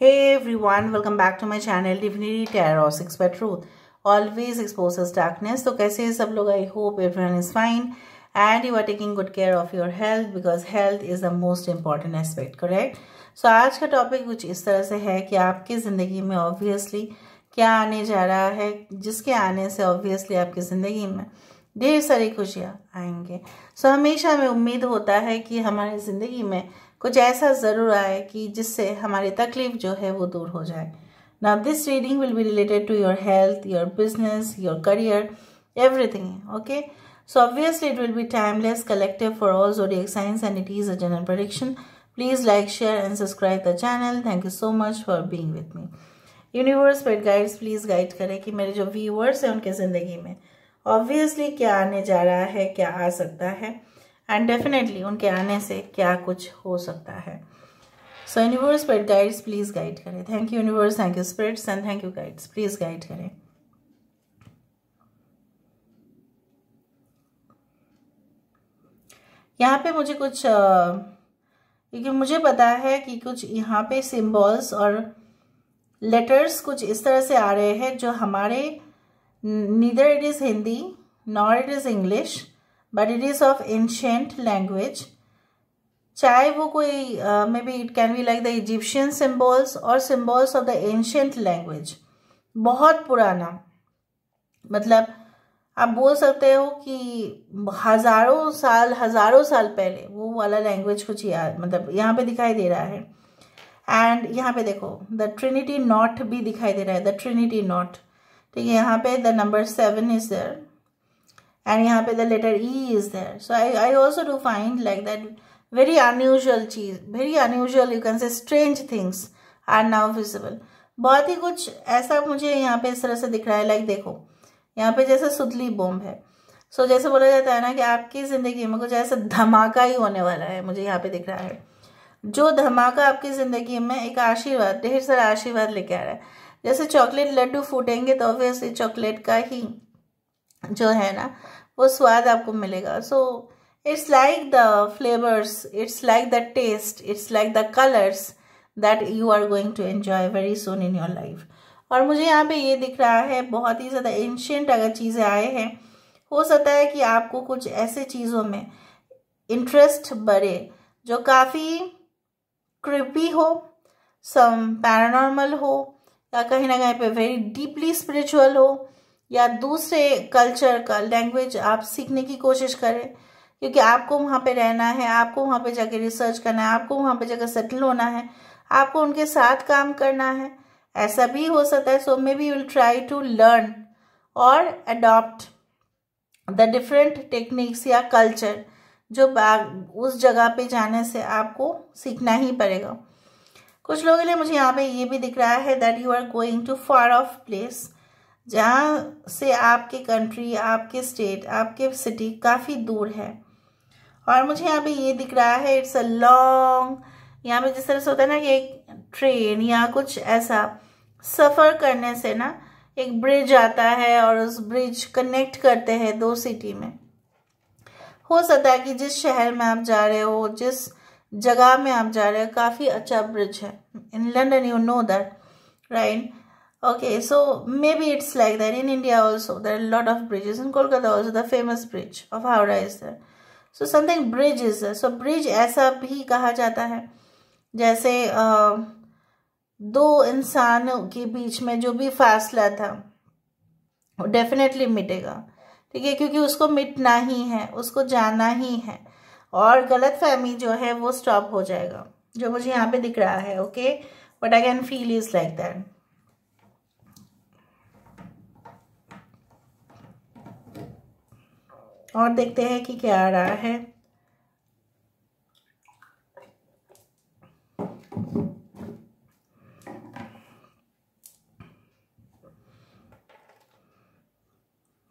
Hey everyone, welcome back to my channel Divinity Tarot 6 by Truth. Always exposes darkness. तो कैसे हैं सब लोग? I hope everyone is fine and you are taking good care of your health because health is the most important aspect, correct? So आज का topic कुछ इस तरह से है कि आपकी ज़िंदगी में ऑब्वियसली क्या आने जा रहा है, जिसके आने से ऑब्वियसली आपकी ज़िंदगी में ढेर सारी खुशियाँ आएंगे। सो हमेशा हमें उम्मीद होता है कि हमारी ज़िंदगी में कुछ ऐसा ज़रूर आए कि जिससे हमारी तकलीफ जो है वो दूर हो जाए। Now this reading will be related to your health, your business, your career, everything, okay? So obviously it will be timeless, collective for all zodiac signs and it is a general prediction. Please like, share and subscribe the channel. Thank you so much for being with me. Universe spirit guides please guide करें कि मेरे जो viewers हैं उनके ज़िंदगी में obviously क्या आने जा रहा है, क्या आ सकता है एंड डेफिनेटली उनके आने से क्या कुछ हो सकता है। So universe spirit guides please guide करें। Thank you universe, thank you spirits and thank you guides, please guide करें। यहाँ पे मुझे कुछ क्योंकि मुझे पता है कि कुछ यहाँ पे सिम्बॉल्स और लेटर्स कुछ इस तरह से आ रहे हैं जो हमारे neither it is Hindi nor it is English but it is of ancient language. चाहे वो कोई may be it can be like the Egyptian symbols और symbols of the ancient language, बहुत पुराना, मतलब आप बोल सकते हो कि हज़ारों साल पहले वो वाला लैंग्वेज कुछ याद मतलब यहाँ पे दिखाई दे रहा है। एंड यहाँ पे देखो द ट्रिनिटी नॉट भी दिखाई दे रहा है, द ट्रिनिटी नॉट, ठीक है? यहाँ पे the number 7 is there and यहाँ पे the letter E is there. So I also do find like that very unusual चीज, very unusual, you can say strange things are now visible. बहुत ही कुछ ऐसा मुझे यहाँ पे इस तरह से दिख रहा है, लाइक देखो यहाँ पे जैसे सुतली बॉम्ब है। सो जैसे बोला जाता है ना कि आपकी ज़िंदगी में कुछ ऐसा धमाका ही होने वाला है, मुझे यहाँ पे दिख रहा है। जो धमाका आपकी ज़िंदगी में एक आशीर्वाद, ढेर सारा आशीर्वाद लेके आ रहा है। जैसे चॉकलेट लड्डू फूटेंगे तो ऑब्वियसली चॉकलेट का ही जो है ना वो स्वाद आपको मिलेगा। So it's like the flavours, it's like the taste, it's like the colours that you are going to enjoy very soon in your life. और मुझे यहाँ पे ये दिख रहा है बहुत ही ज़्यादा एंशिएंट अगर चीज़ें आए हैं, हो सकता है कि आपको कुछ ऐसे चीज़ों में इंटरेस्ट बढ़े जो काफ़ी क्रिपी हो, सम पैरानॉर्मल हो, या कहीं ना कहीं पे वेरी डीपली स्पिरिचुअल हो, या दूसरे कल्चर का लैंग्वेज आप सीखने की कोशिश करें क्योंकि आपको वहाँ पे रहना है, आपको वहाँ पे जाके रिसर्च करना है, आपको वहाँ पे जाकर सेटल होना है, आपको उनके साथ काम करना है, ऐसा भी हो सकता है। So may be you will try to learn और अडॉप्ट द डिफरेंट टेक्निक्स या कल्चर जो उस जगह पे जाने से आपको सीखना ही पड़ेगा। कुछ लोगों के लिए मुझे यहाँ पे ये भी दिख रहा है that you are going to far off place, जहाँ से आपके कंट्री, आपके स्टेट, आपके सिटी काफ़ी दूर है। और मुझे यहाँ पे ये दिख रहा है इट्स अ लॉन्ग, यहाँ पे जिस तरह से होता है ना कि एक ट्रेन या कुछ ऐसा सफ़र करने से ना एक ब्रिज आता है और उस ब्रिज कनेक्ट करते हैं दो सिटी में। हो सकता है कि जिस शहर में आप जा रहे हो, जिस जगह में आप जा रहे हो, काफ़ी अच्छा ब्रिज है। In London you know that, right? Okay, so maybe it's like that. In India also, there are a lot of bridges. In Kolkata also, the famous bridge of Howrah is there. So something bridge is there. So bridge ऐसा भी कहा जाता है जैसे दो इंसानों के बीच में जो भी फासला था वो डेफिनेटली मिटेगा, ठीक है? क्योंकि उसको मिटना ही है, उसको जाना ही है और गलतफहमी जो है वो स्टॉप हो जाएगा, जो मुझे यहाँ पे दिख रहा है। Okay, but I can feel is like that. और देखते हैं कि क्या आ रहा है।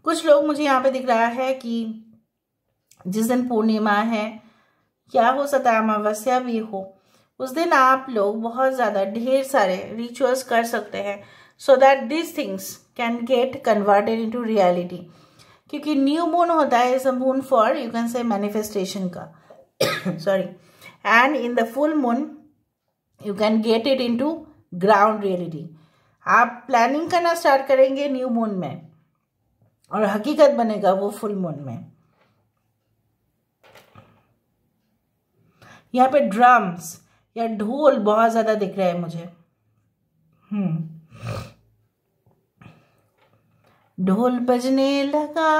कुछ लोग मुझे यहाँ पे दिख रहा है कि जिस दिन पूर्णिमा है, क्या हो सकता है अमावस्या भी हो, उस दिन आप लोग बहुत ज़्यादा ढेर सारे रिचुअल्स कर सकते हैं so that this things can get converted into reality. क्योंकि न्यू मून होता है is a moon for you can say manifestation का sorry, and in the full moon you can get it into ground reality. आप planning करना start करेंगे new moon में और हकीकत बनेगा वो फुल मून में। यहाँ पे ड्रम्स या ढोल बहुत ज्यादा दिख रहा है मुझे। ढोल बजने लगा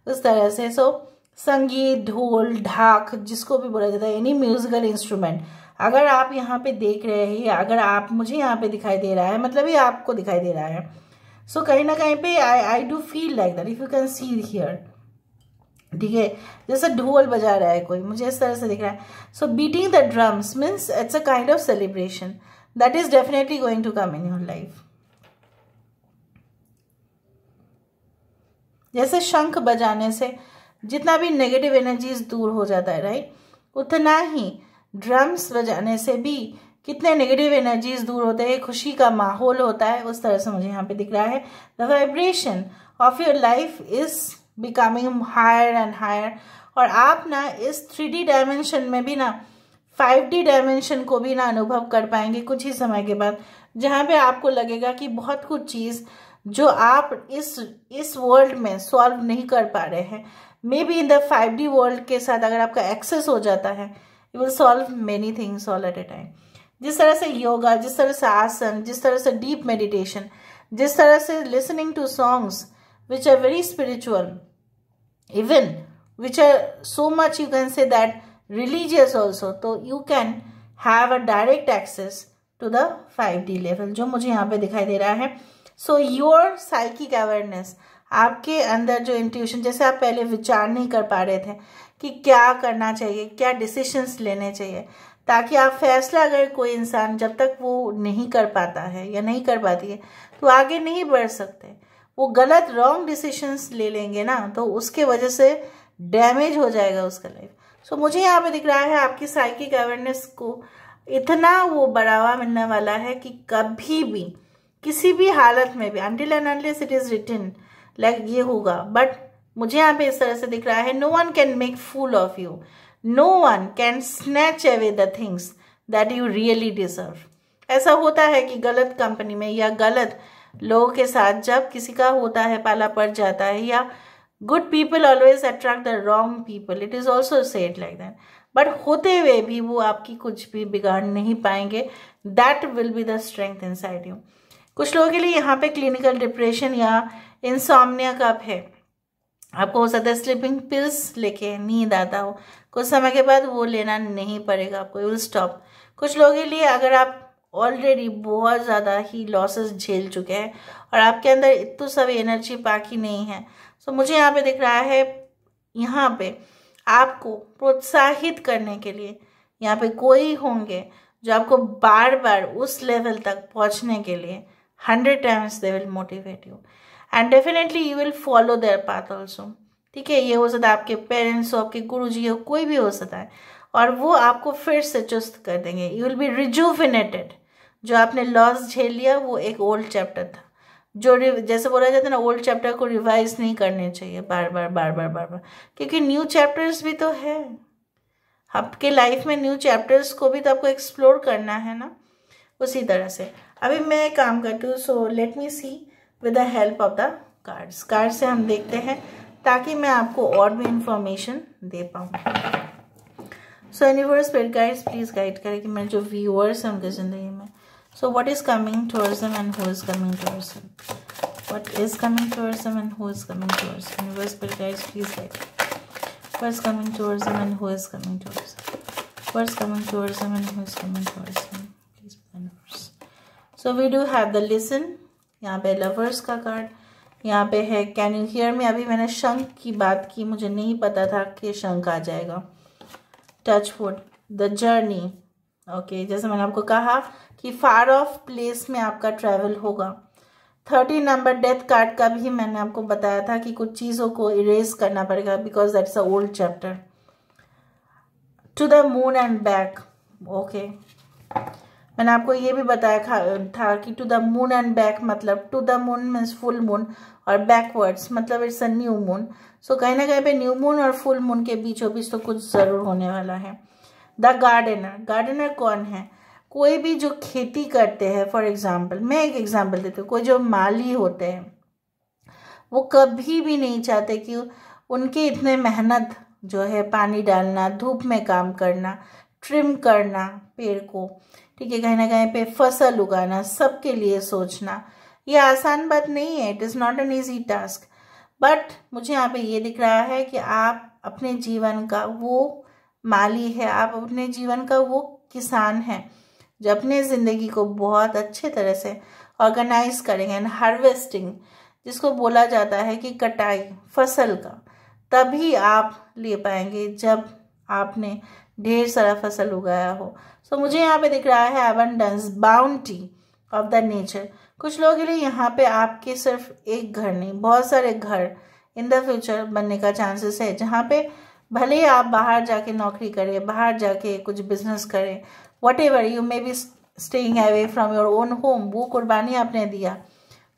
उस तरह से। सो संगीत, ढोल, ढाक, जिसको भी बोला जाता है, एनी म्यूजिकल इंस्ट्रूमेंट अगर आप यहाँ पे देख रहे हैं या अगर आप मुझे यहाँ पे दिखाई दे रहा है, मतलब ये आपको दिखाई दे रहा है, सो कहीं ना कहीं पे I do feel like that if you can see here, ठीक है, जैसे ढोल बजा रहा है कोई, मुझे इस तरह से दिख रहा है। So beating the drums means it's a kind of celebration that is definitely going to come in your life. जैसे शंख बजाने से जितना भी नेगेटिव एनर्जीज दूर हो जाता है, राइट, उतना ही ड्रम्स बजाने से भी कितने नेगेटिव एनर्जीज दूर होते हैं, खुशी का माहौल होता है। उस तरह से मुझे यहाँ पे दिख रहा है the vibration of your life is becoming higher and higher. और आप ना इस 3D डायमेंशन में भी ना 5D डायमेंशन को भी ना अनुभव कर पाएंगे कुछ ही समय के बाद, जहाँ पे आपको लगेगा कि बहुत कुछ चीज जो आप इस वर्ल्ड में सॉल्व नहीं कर पा रहे हैं, may be in the 5D world के साथ अगर आपका एक्सेस हो जाता है, you will solve many things all at A time. जिस तरह से योगा, जिस तरह से आसन, जिस तरह से डीप मेडिटेशन, जिस तरह से listening to songs which are very spiritual, even which are so much you can say that religious also, तो you can have a direct access to the 5D level जो मुझे यहाँ पे दिखाई दे रहा है। सो योर साइकिक अवेयरनेस, आपके अंदर जो इंट्यूशन, जैसे आप पहले विचार नहीं कर पा रहे थे कि क्या करना चाहिए, क्या डिसीशंस लेने चाहिए, ताकि आप फैसला, अगर कोई इंसान जब तक वो नहीं कर पाता है या नहीं कर पाती है तो आगे नहीं बढ़ सकते, वो गलत रॉन्ग डिसीशंस ले लेंगे ना, तो उसके वजह से डैमेज हो जाएगा उसका लाइफ। सो मुझे यहाँ पे दिख रहा है आपकी साइकिक अवेयरनेस को इतना वो बढ़ावा मिलने वाला है कि कभी भी किसी भी हालत में भी, until and unless it is written, like ये होगा। बट मुझे यहाँ पे इस तरह से दिख रहा है, no one can make fool of you, no one can snatch away the things that you really deserve. ऐसा होता है कि गलत कंपनी में या गलत लोगों के साथ जब किसी का होता है, पाला पड़ जाता है, या good people always attract the wrong people, it is also said like that, but होते हुए भी वो आपकी कुछ भी बिगाड़ नहीं पाएंगे। That will be the strength inside you. कुछ लोगों के लिए यहाँ पे क्लिनिकल डिप्रेशन या इंसोम्निया कब है, आपको हो सकता है स्लीपिंग पिल्स लेके नींद आता हो, कुछ समय के बाद वो लेना नहीं पड़ेगा आपको, यू विल स्टॉप। कुछ लोगों के लिए अगर आप ऑलरेडी बहुत ज़्यादा ही लॉसेस झेल चुके हैं और आपके अंदर इतनी सारी एनर्जी बाकी नहीं है, तो मुझे यहाँ पे दिख रहा है, यहाँ पे आपको प्रोत्साहित करने के लिए यहाँ पे कोई होंगे जो आपको बार बार उस लेवल तक पहुँचने के लिए 100 times they will motivate you and definitely you will follow their path also, ठीक है। ये हो सकता है आपके पेरेंट्स हो, आपके गुरुजी हो, कोई भी हो सकता है, और वो आपको फिर से चुस्त कर देंगे। You will be rejuvenated. जो आपने लॉस झेल लिया वो एक ओल्ड चैप्टर था, जो जैसे बोला जाता है ना, ओल्ड चैप्टर को रिवाइज नहीं करने चाहिए बार बार बार बार बार बार, क्योंकि न्यू चैप्टर्स भी तो है आपके लाइफ में, न्यू चैप्टर्स को भी तो आपको एक्सप्लोर करना है ना। उसी तरह से अभी मैं काम करती हूँ। So let me see with the help of the cards. Card से हम देखते हैं ताकि मैं आपको और भी इंफॉर्मेशन दे पाऊँ। सो universe spirit guides please guide करें कि मेरे जो व्यूअर्स हैं उनकी जिंदगी में, so what is coming towards them and who is coming towards them, what is coming towards them and who is coming towards them. Universe spirit guides please guide, what is coming towards them and who is coming towards them, what is coming towards them and who is coming towards them. So we do have the listen, यहाँ पे lovers का card, यहाँ पे है can you hear me. अभी मैंने शंख की बात की, मुझे नहीं पता था कि शंख आ जाएगा। Touch wood, the journey, okay, जैसे मैंने आपको कहा कि फार ऑफ प्लेस में आपका ट्रैवल होगा। 30 नंबर डेथ कार्ड का भी मैंने आपको बताया था कि कुछ चीज़ों को इरेज करना पड़ेगा because that's a old chapter. To the moon and back, okay, मैंने आपको ये भी बताया था कि to the moon and back मतलब to the moon means full moon और बैकवर्ड्स मतलब it's a new moon. So कहीं ना कहीं पे न्यू मून और फुल मून के बीचों बीच तो कुछ जरूर होने वाला है। द गार्डनर, गार्डनर कौन है? कोई भी जो खेती करते हैं, फॉर एग्जाम्पल मैं एक एग्जाम्पल देती हूँ, कोई जो माली होते हैं वो कभी भी नहीं चाहते कि उनके इतने मेहनत जो है, पानी डालना, धूप में काम करना, ट्रिम करना पेड़ को, ठीक है, कहीं ना कहीं पे फसल उगाना, सबके लिए सोचना, ये आसान बात नहीं है। It is not an easy task. But मुझे यहाँ पे ये दिख रहा है कि आप अपने जीवन का वो माली है, आप अपने जीवन का वो किसान हैं जो अपने ज़िंदगी को बहुत अच्छे तरह से ऑर्गेनाइज करेंगे। एंड हार्वेस्टिंग जिसको बोला जाता है कि कटाई फसल का, तभी आप ले पाएंगे जब आपने ढेर सारा फसल उगाया हो। सो मुझे यहाँ पे दिख रहा है abundance, bounty of the nature. कुछ लोगों के लिए यहाँ पे आपके सिर्फ एक घर नहीं, बहुत सारे घर इन द फ्यूचर बनने का चांसेस है, जहाँ पे भले ही आप बाहर जाके नौकरी करें, बाहर जाके कुछ बिजनेस करें, what ever you may be staying away from your own home, वो कुर्बानी आपने दिया,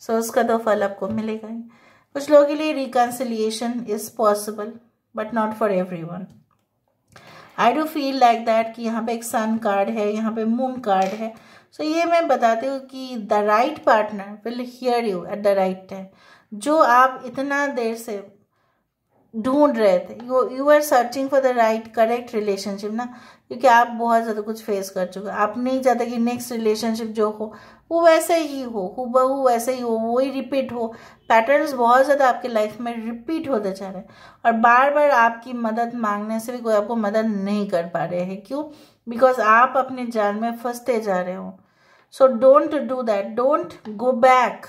सो उसका तो फल आपको मिलेगा ही। कुछ लोगों के लिए reconciliation is possible but not for everyone. I do feel like that कि यहाँ पे एक सन कार्ड है, यहाँ पे मून कार्ड है। सो ये मैं बताती हूँ कि the right partner will hear you at the right time. जो आप इतना देर से ढूंढ रहे थे, you are searching for the right correct relationship ना, क्योंकि आप बहुत ज़्यादा कुछ फेस कर चुके हो। आप नहीं चाहते कि नेक्स्ट रिलेशनशिप जो हो वो वैसे ही हो, हूबहू वैसे ही हो, वही रिपीट हो। पैटर्न्स बहुत ज़्यादा आपके लाइफ में रिपीट होते जा रहे हैं और बार बार आपकी मदद मांगने से भी कोई आपको मदद नहीं कर पा रहे हैं। क्यों? बिकॉज आप अपने जाल में फंसते जा रहे हो। So don't do that, don't go back.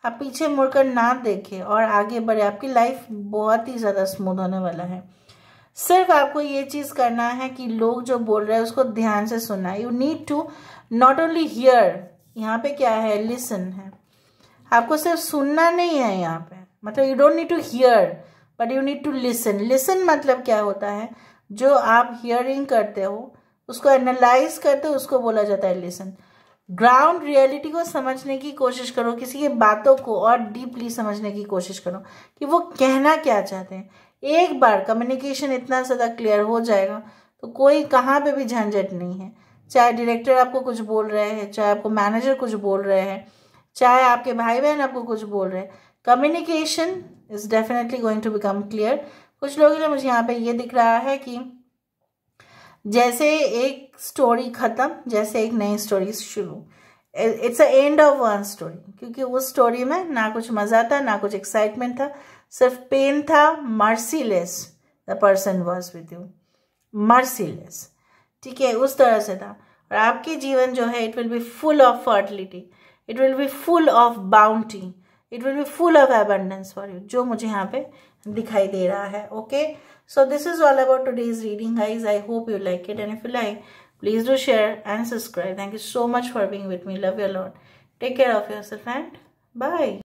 आप पीछे मुड़कर ना देखें और आगे बढ़े। आपकी लाइफ बहुत ही ज़्यादा स्मूथ होने वाला है। सिर्फ आपको ये चीज़ करना है कि लोग जो बोल रहे हैं उसको ध्यान से सुनना। You need to not only hear, यहाँ पे क्या है, लिसन है। आपको सिर्फ सुनना नहीं है यहाँ पे, मतलब you don't need to hear but you need to listen. Listen मतलब क्या होता है, जो आप हियरिंग करते हो उसको एनालाइज करते हो, उसको बोला जाता है लिसन। ग्राउंड रियलिटी को समझने की कोशिश करो, किसी की बातों को और डीपली समझने की कोशिश करो कि वो कहना क्या चाहते हैं। एक बार कम्युनिकेशन इतना ज़्यादा क्लियर हो जाएगा तो कोई कहाँ पे भी झंझट नहीं है। चाहे डायरेक्टर आपको कुछ बोल रहे हैं, चाहे आपको मैनेजर कुछ बोल रहे हैं, चाहे आपके भाई बहन आपको कुछ बोल रहे हैं, communication is definitely going to become clear. कुछ लोगों के लिए मुझे यहाँ पे ये दिख रहा है कि जैसे एक स्टोरी खत्म, जैसे एक नई स्टोरी शुरू। It's a end of one story, क्योंकि उस स्टोरी में ना कुछ मजा था, ना कुछ एक्साइटमेंट था, सिर्फ पेन था। Merciless the person was with you, merciless, ठीक है, उस तरह से था। और आपके जीवन जो है, it will be full of fertility, it will be full of bounty, it will be full of abundance for you, जो मुझे यहाँ पे दिखाई दे रहा है। Okay, so this is all about today's reading, guys. I hope you like it, and if you like, please do share and subscribe. Thank you so much for being with me. Love you a lot. Take care of yourself and bye.